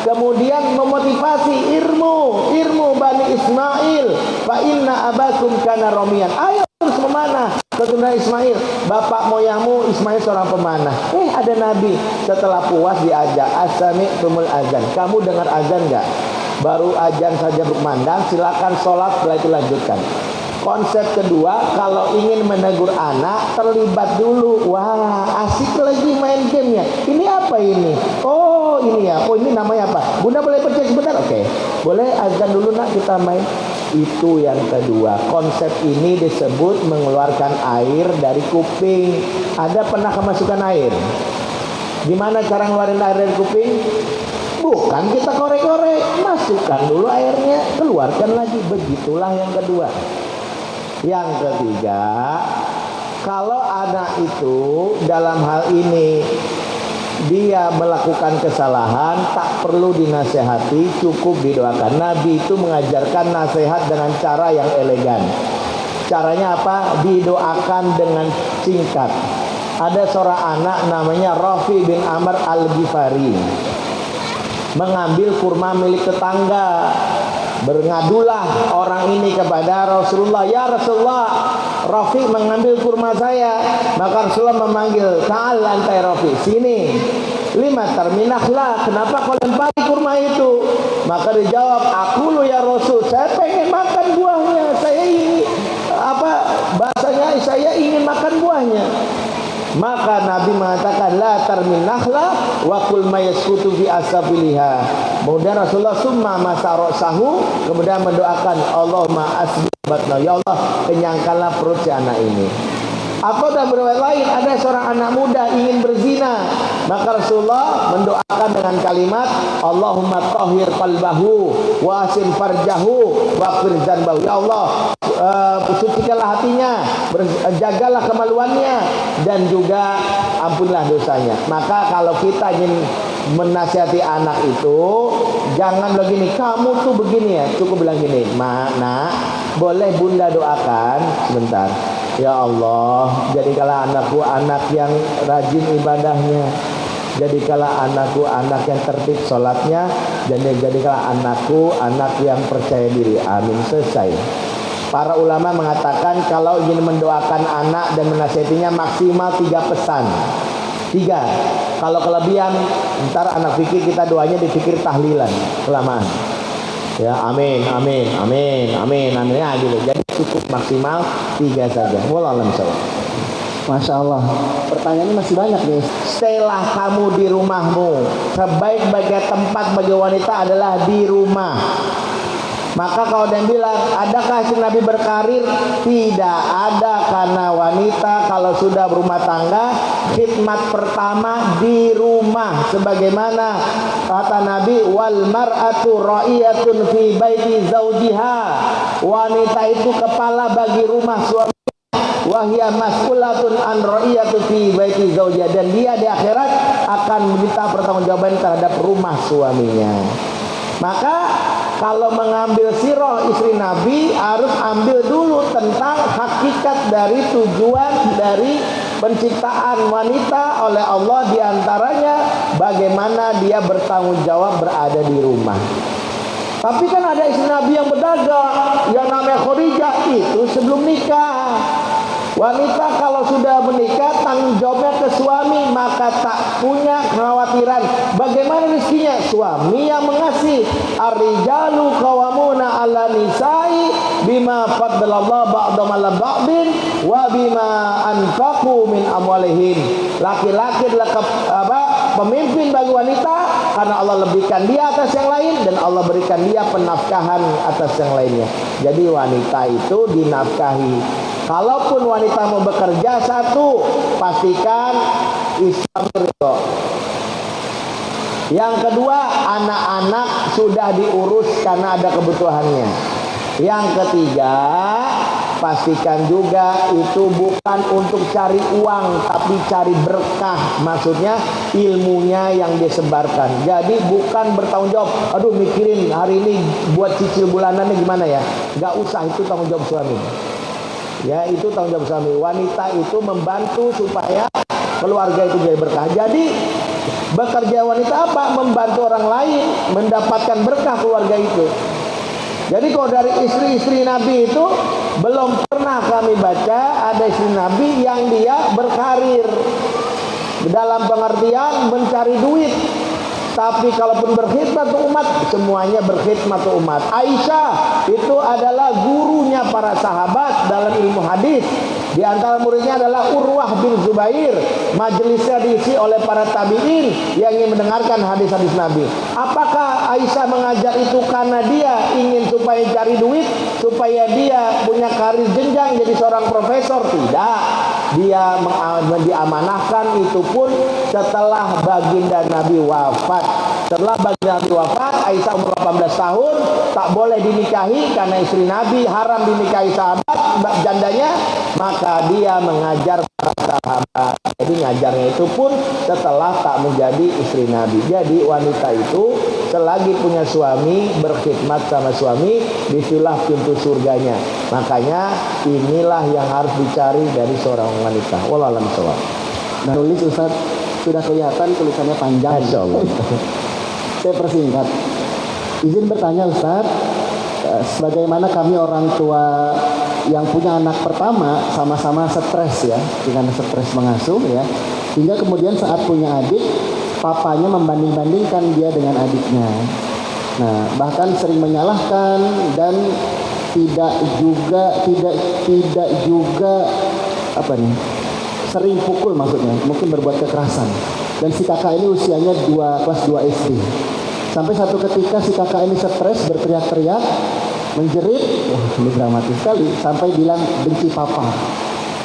kemudian memotivasi irmu Bani Ismail, fa inna abakum kana romian. Ayo terus memanah, keturunan Ismail, bapak moyangmu Ismail seorang pemanah. Ada Nabi setelah puas diajak, asami'tumul azan, kamu dengar azan enggak? Baru azan saja berkumandang, silakan sholat, setelah itu lanjutkan. Konsep kedua, kalau ingin menegur anak, terlibat dulu. Wah, asik lagi main game ya. Ini apa ini? Oh, ini ya. Oh, ini namanya apa? Bunda boleh percaya sebentar? Oke. Boleh azan dulu nak, kita main. Itu yang kedua. Konsep ini disebut mengeluarkan air dari kuping. Ada pernah kemasukan air? Gimana cara ngeluarin air dari kuping? Bukan kita korek-korek. Masukkan dulu airnya, keluarkan lagi. Begitulah yang kedua. Yang ketiga, kalau anak itu dalam hal ini dia melakukan kesalahan, tak perlu dinasehati, cukup didoakan. Nabi itu mengajarkan nasihat dengan cara yang elegan. Caranya apa? Didoakan dengan singkat. Ada seorang anak namanya Rafi bin Amr al-Ghifari, mengambil kurma milik tetangga. Berngadulah orang ini kepada Rasulullah, ya Rasulullah, Rafi mengambil kurma saya. Maka Rasulullah memanggil, ta'al antai Rafi, sini. Lima terminahlah, kenapa kau lempari kurma itu? Maka dijawab, aku lu ya Rasul, saya pengen makan buahnya, saya ini bahasanya saya ingin makan buahnya. Maka Nabi mengatakan, la terminahlah wa kul mayaskutu fi asabiliha. Kemudian Rasulullah summa masarosahu, kemudian mendoakan, Allahumma asbibatna, ya Allah kenyangkanlah perut si anak ini. Atau dalam riwayat lain, ada seorang anak muda ingin berzina, maka Rasulullah mendoakan dengan kalimat, Allahumma tahhir qalbahu wa asin farjahu wa qfir zanbahu. Ya Allah, sucikanlah hatinya, jagalah kemaluannya, dan juga ampunilah dosanya. Maka kalau kita ingin menasihati anak itu, jangan begini, kamu tuh begini ya, cukup bilang gini, nak, boleh bunda doakan sebentar. Ya Allah, jadikanlah anakku anak yang rajin ibadahnya, jadikanlah anakku anak yang tertib sholatnya, dan jadikanlah anakku anak yang percaya diri. Amin. Selesai. Para ulama mengatakan kalau ingin mendoakan anak dan menasihatinya maksimal 3 pesan. 3. Kalau kelebihan, ntar anak fikir kita doanya dipikir tahlilan, kelamaan. Ya, amin, amin, amin, amin, amin, ya gitu. Jadi cukup maksimal 3 saja. Wallahu a'lam bishawab. Masya Allah, pertanyaannya masih banyak nih. Staylah kamu di rumahmu. Sebaik-baiknya tempat bagi wanita adalah di rumah. Maka kalau dia bilang, adakah si Nabi berkarir? Tidak ada, karena wanita kalau sudah berumah tangga, khidmat pertama di rumah. Sebagaimana kata Nabi, wal mar'atu ra'iyatun fi baiti zaujiha. Wanita itu kepala bagi rumah suami. Wahia mas'ulatun an ra'iyatu fi baiti zaujiha. Dan dia di akhirat akan minta pertanggungjawaban terhadap rumah suaminya. Maka kalau mengambil sirah istri Nabi, harus ambil dulu tentang hakikat dari tujuan dari penciptaan wanita oleh Allah, diantaranya bagaimana dia bertanggung jawab berada di rumah. Tapi kan ada istri Nabi yang berdagang, yang namanya Khadijah, itu sebelum nikah. Wanita kalau sudah menikah, tanggung jawabnya ke suami, maka tak punya kekhawatiran bagaimana rezekinya. Suami yang mengasih. Ar-rijalu qawwamuna 'ala nisa'i bima faddalallahu ba'dhum 'ala ba'din wa bima anfaqu min amwalihim. Laki-laki adalah pemimpin bagi wanita karena Allah lebihkan dia atas yang lain, dan Allah berikan dia penafkahan atas yang lainnya. Jadi wanita itu dinafkahi. Kalaupun wanita mau bekerja, 1, pastikan Islam ridho. Yang kedua, anak-anak sudah diurus karena ada kebutuhannya. Yang ketiga, pastikan juga itu bukan untuk cari uang, tapi cari berkah. Maksudnya ilmunya yang disebarkan. Jadi bukan bertanggung jawab, aduh mikirin hari ini buat cicil bulanannya gimana ya. Gak usah, itu tanggung jawab suami. Ya, itu tanggung jawab suami. Wanita itu membantu supaya keluarga itu jadi berkah. Jadi bekerja wanita apa? Membantu orang lain mendapatkan berkah keluarga itu. Jadi kalau dari istri-istri Nabi itu belum pernah kami baca ada istri Nabi yang dia berkarir dalam pengertian mencari duit. Tapi kalaupun berkhidmat untuk umat, semuanya berkhidmat untuk umat. Aisyah itu adalah gurunya para sahabat dalam ilmu hadis. Di antara muridnya adalah Urwah bin Zubair. Majelisnya diisi oleh para tabi'in yang ingin mendengarkan hadis-hadis Nabi. Apakah Aisyah mengajar itu karena dia ingin supaya cari duit, supaya dia punya karir jenjang jadi seorang profesor? Tidak. Dia diamanahkan itu pun setelah baginda Nabi wafat. Setelah baginda Nabi wafat, Aisyah umur 18 tahun, tak boleh dinikahi karena istri Nabi, haram dinikahi sahabat jandanya, maka dia mengajar para sahabat. Jadi ngajarnya itu pun setelah tak menjadi istri Nabi. Jadi wanita itu selagi punya suami, berkhidmat sama suami, disitulah pintu surganya. Makanya inilah yang harus dicari dari seorang wanita. Wallahu a'lam bishawab. Nah, tulis Ustaz, sudah kelihatan tulisannya panjang. Masyaallah. Saya persingkat. Izin bertanya Ustaz, sebagaimana kami orang tua yang punya anak pertama sama-sama stres ya, dengan stres mengasuh ya, hingga kemudian saat punya adik, papanya membanding-bandingkan dia dengan adiknya. Nah, bahkan sering menyalahkan dan tidak juga apa nih? Sering pukul maksudnya, mungkin berbuat kekerasan. Dan si kakak ini usianya kelas 2 SD. Sampai satu ketika si kakak ini stres, berteriak-teriak, menjerit, wah ini dramatis sekali, sampai bilang benci papa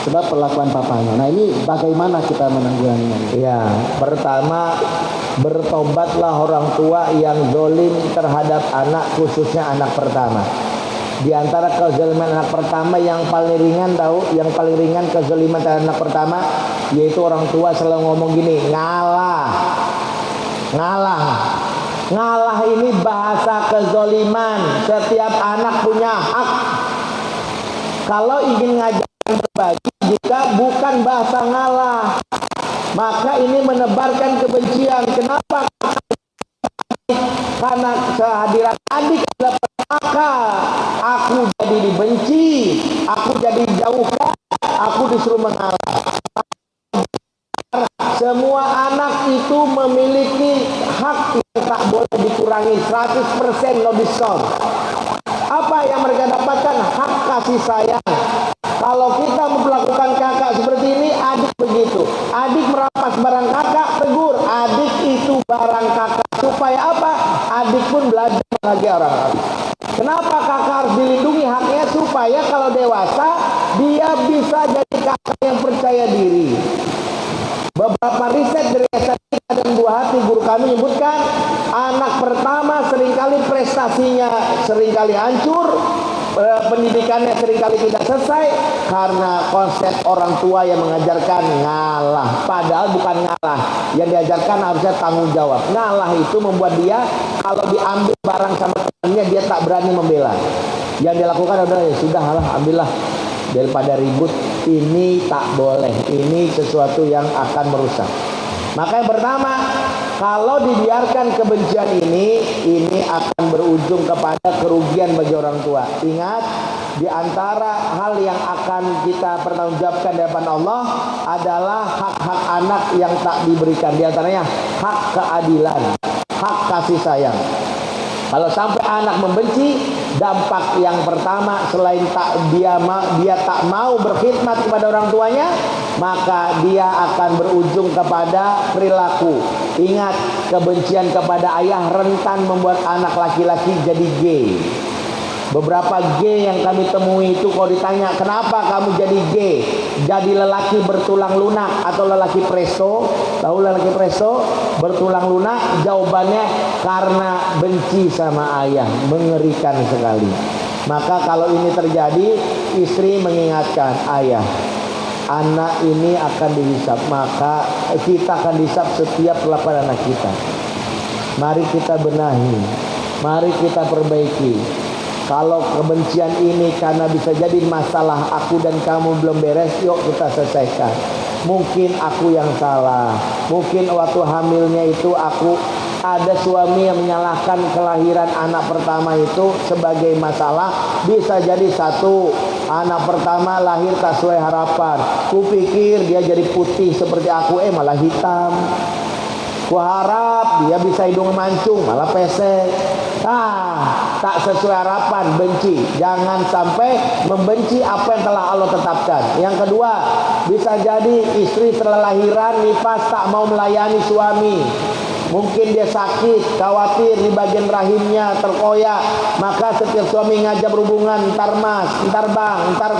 sebab perlakuan papanya. Nah, ini bagaimana kita menanggulanginya? Ya, pertama bertobatlah orang tua yang zalim terhadap anak, khususnya anak pertama. Di antara kezaliman anak pertama yang paling ringan yang paling ringan kezaliman terhadap anak pertama, yaitu orang tua selalu ngomong gini, ngalah. Ngalah ini bahasa kezaliman. Setiap anak punya hak. Kalau ingin ngajarkan berbagi, jika bukan bahasa ngalah, maka ini menebarkan kebencian. Kenapa? Karena kehadiran adik adalah maka aku jadi dibenci, aku jadi dijauhkan, aku disuruh mengalah. Semua anak itu memiliki hak yang tak boleh dikurangi, 100% no discount. Apa yang mereka dapatkan? Hak kasih sayang. Kalau kita memperlakukan kakak seperti ini, adik begitu. Adik merampas barang kakak, tegur. Adik itu barang kakak. Supaya apa? Adik pun belajar menghargai orang lain. Kenapa kakak harus dilindungi haknya? Supaya kalau dewasa, dia bisa jadi kakak yang percaya diri. Beberapa riset dari SMK dan Buah Hati guru kami menyebutkan anak pertama seringkali prestasinya seringkali hancur, pendidikannya seringkali tidak selesai karena konsep orang tua yang mengajarkan ngalah. Padahal bukan ngalah, yang diajarkan harusnya tanggung jawab. Ngalah itu membuat dia kalau diambil barang sama temannya dia tak berani membela. Yang dilakukan adalah ya sudahlah, ambillah daripada ribut. Ini tak boleh, ini sesuatu yang akan merusak. Maka yang pertama, kalau dibiarkan kebencian ini akan berujung kepada kerugian bagi orang tua. Ingat, di antara hal yang akan kita pertanggungjawabkan di hadapan Allah adalah hak-hak anak yang tak diberikan. Di antaranya hak keadilan, hak kasih sayang. Kalau sampai anak membenci, dampak yang pertama selain dia tak mau berkhidmat kepada orang tuanya, maka dia akan berujung kepada perilaku. Ingat, kebencian kepada ayah rentan membuat anak laki-laki jadi gay. Beberapa G yang kami temui itu kalau ditanya kenapa kamu jadi G, jadi lelaki bertulang lunak atau lelaki presto, tahu lelaki presto bertulang lunak, jawabannya karena benci sama ayah. Mengerikan sekali. Maka kalau ini terjadi, istri mengingatkan ayah, anak ini akan dihisap, maka kita akan dihisap setiap kelakuan anak kita. Mari kita benahi, mari kita perbaiki. Kalau kebencian ini karena bisa jadi masalah aku dan kamu belum beres, yuk kita selesaikan. Mungkin aku yang salah, mungkin waktu hamilnya itu aku ada suami yang menyalahkan kelahiran anak pertama itu sebagai masalah. Bisa jadi satu, anak pertama lahir tak sesuai harapan. Kupikir dia jadi putih seperti aku, malah hitam. Kuharap dia bisa hidung mancung, malah pesek. Tak sesuai harapan, benci. Jangan sampai membenci apa yang telah Allah tetapkan. Yang kedua, bisa jadi istri setelah lahiran nifas tak mau melayani suami. Mungkin dia sakit, khawatir di bagian rahimnya terkoyak, maka setiap suami ngajak berhubungan, ntar mas, ntar bang, ntar,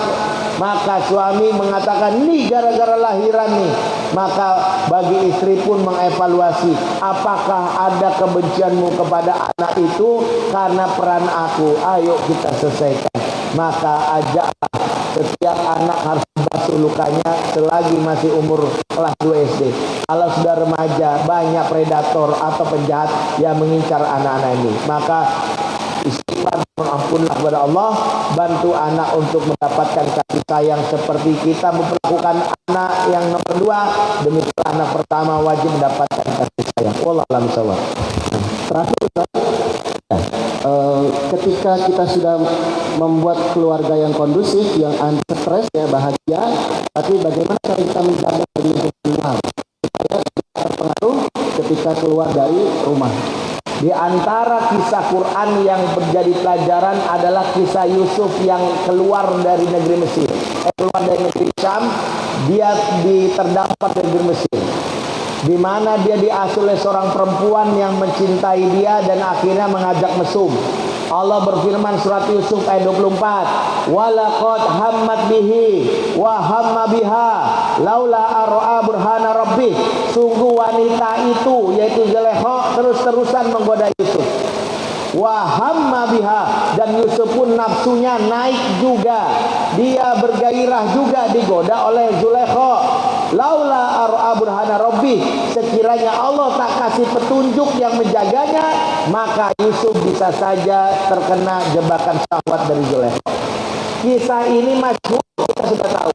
maka suami mengatakan nih gara-gara lahiran nih. Maka bagi istri pun mengevaluasi, apakah ada kebencianmu kepada anak itu karena peran aku. Ayo kita selesaikan. Maka ajaklah setiap anak harus basuh lukanya selagi masih umur kelas 2 SD. Kalau sudah remaja, banyak predator atau penjahat yang mengincar anak-anak ini. Maka istighfar, mengampunlah kepada Allah, bantu anak untuk mendapatkan kasih sayang seperti kita memperlakukan anak yang nomor 2. Demikian anak pertama wajib mendapatkan kasih sayang. Wallahu a'lam bishawab. Terakhir, ketika kita sudah membuat keluarga yang kondusif, yang anti stres, ya bahagia, tapi bagaimana cara kita menjaga diri keluar supaya tidak terpengaruh ketika keluar dari rumah? Di antara kisah Quran yang menjadi pelajaran adalah kisah Yusuf yang keluar dari negeri Mesir, keluar dari negeri Syam. Dia terdampar di negeri Mesir, di mana dia diasuh oleh seorang perempuan yang mencintai dia dan akhirnya mengajak mesum. Allah berfirman surat Yusuf ayat 24, walaqad hammat bihi wa hamma biha laula ar'a burhana rabbih. Sungguh wanita itu yaitu Zulaikha terus-terusan menggoda Yusuf. Wa hamma biha, dan Yusuf pun nafsunya naik juga, dia bergairah juga digoda oleh Zulaikha. Laula ar'a burhana rabbih, sekiranya Allah tak kasih petunjuk yang menjaganya, maka Yusuf bisa saja terkena jebakan syahwat dari Zulaikha. Kisah ini masyhur, kita sudah tahu.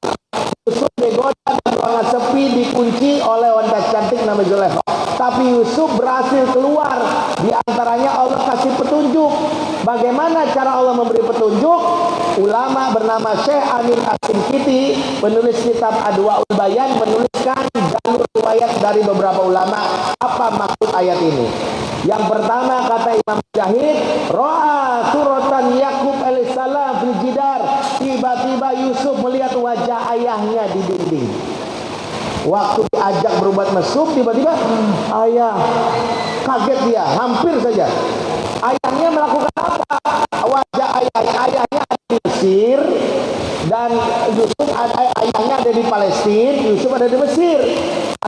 Yusuf digoda di ruangan sepi, dikunci oleh wanita cantik nama Zulaikha. Tapi Yusuf berhasil keluar. Di antaranya Allah kasih petunjuk. Bagaimana cara Allah memberi petunjuk? Ulama bernama Syekh Amin As-Sinkiti, penulis kitab Adwaul Bayan, menuliskan jalur riwayat dari beberapa ulama. Apa maksud ayat ini? Yang pertama, kata Imam Mujahid, ra'a suratan Yakub alaihissalam fil jidar. Tiba-tiba Yusuf melihat wajah ayahnya di dinding. Waktu diajak berbuat mesum, tiba-tiba ayah, kaget dia, hampir saja. Ayahnya melakukan apa? Wajah ayahnya ada di Mesir, dan Yusuf ayahnya ada di Palestina, Yusuf ada di Mesir.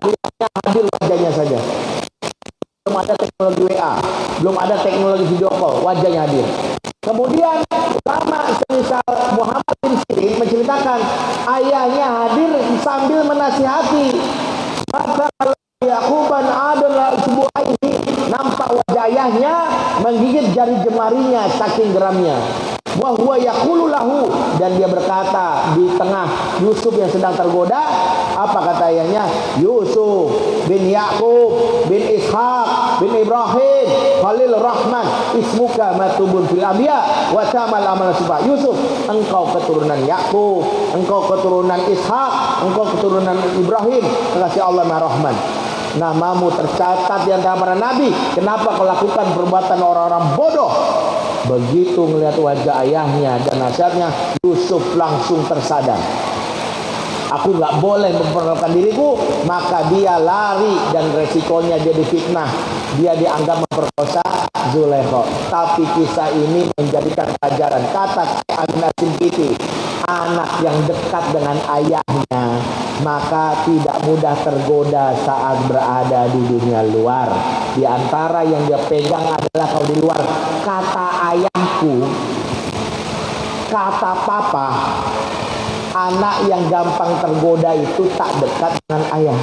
Ayahnya hadir wajahnya saja. Belum ada teknologi WA, belum ada teknologi video call, wajahnya hadir. Kemudian ulama semisal Muhammad bin Sirin menceritakan ayahnya hadir sambil menasihati. Maka kalau Yaquban adalah sebuah ini, nampak wajah ayahnya menggigit jari jemarinya saking geramnya. Wa huwa yaqulu lahu, dan dia berkata di tengah Yusuf yang sedang tergoda, apa kata ayahnya? Yusuf bin Yaqub bin Ishaq bin Ibrahim Khalil Rahman ismuka matubun fil anbiya wa tamal amal sifat. Yusuf, engkau keturunan Yaqub, engkau keturunan Ishaq, engkau keturunan Ibrahim, kekasih Allah Maha Rahman. Namamu tercatat di antara para nabi. Kenapa kau lakukan perbuatan orang-orang bodoh? Begitu melihat wajah ayahnya dan nasihatnya, Yusuf langsung tersadar. Aku nggak boleh memperkenalkan diriku. Maka dia lari, dan resikonya dia difitnah. Dia dianggap memperkosa Zulekho. Tapi kisah ini menjadikan pelajaran. Kata Aminah Simpiti, anak yang dekat dengan ayahnya maka tidak mudah tergoda saat berada di dunia luar. Di antara yang dia pegang adalah kalau di luar, kata ayahku, kata papa. Anak yang gampang tergoda itu tak dekat dengan ayah.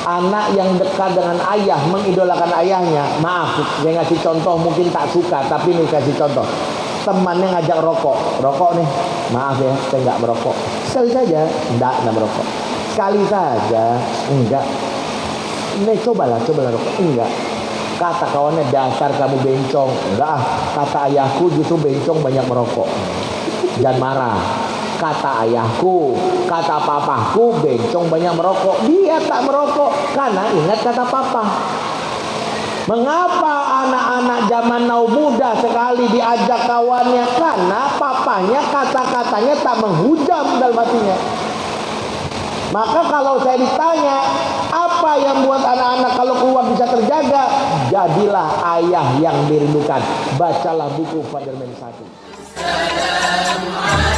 Anak yang dekat dengan ayah, mengidolakan ayahnya. Maaf, saya ngasih contoh mungkin tak suka, tapi ini kasih contoh. Temannya ngajak rokok nih. Maaf ya, saya nggak merokok. Sekali saja, enggak merokok. Sekali saja, enggak. Nih cobalah rokok, enggak. Kata kawannya, dasar kamu bencong. Enggak, kata ayahku justru bencong banyak merokok. Jangan marah. Kata ayahku, kata papaku, bencong banyak merokok. Dia tak merokok karena ingat kata papa. Mengapa anak-anak zaman now mudah sekali diajak kawannya? Karena papanya kata-katanya tak menghujam dalam hatinya. Maka kalau saya ditanya, apa yang buat anak-anak kalau keluar bisa terjaga? Jadilah ayah yang dirindukan. Bacalah buku Father Man 1.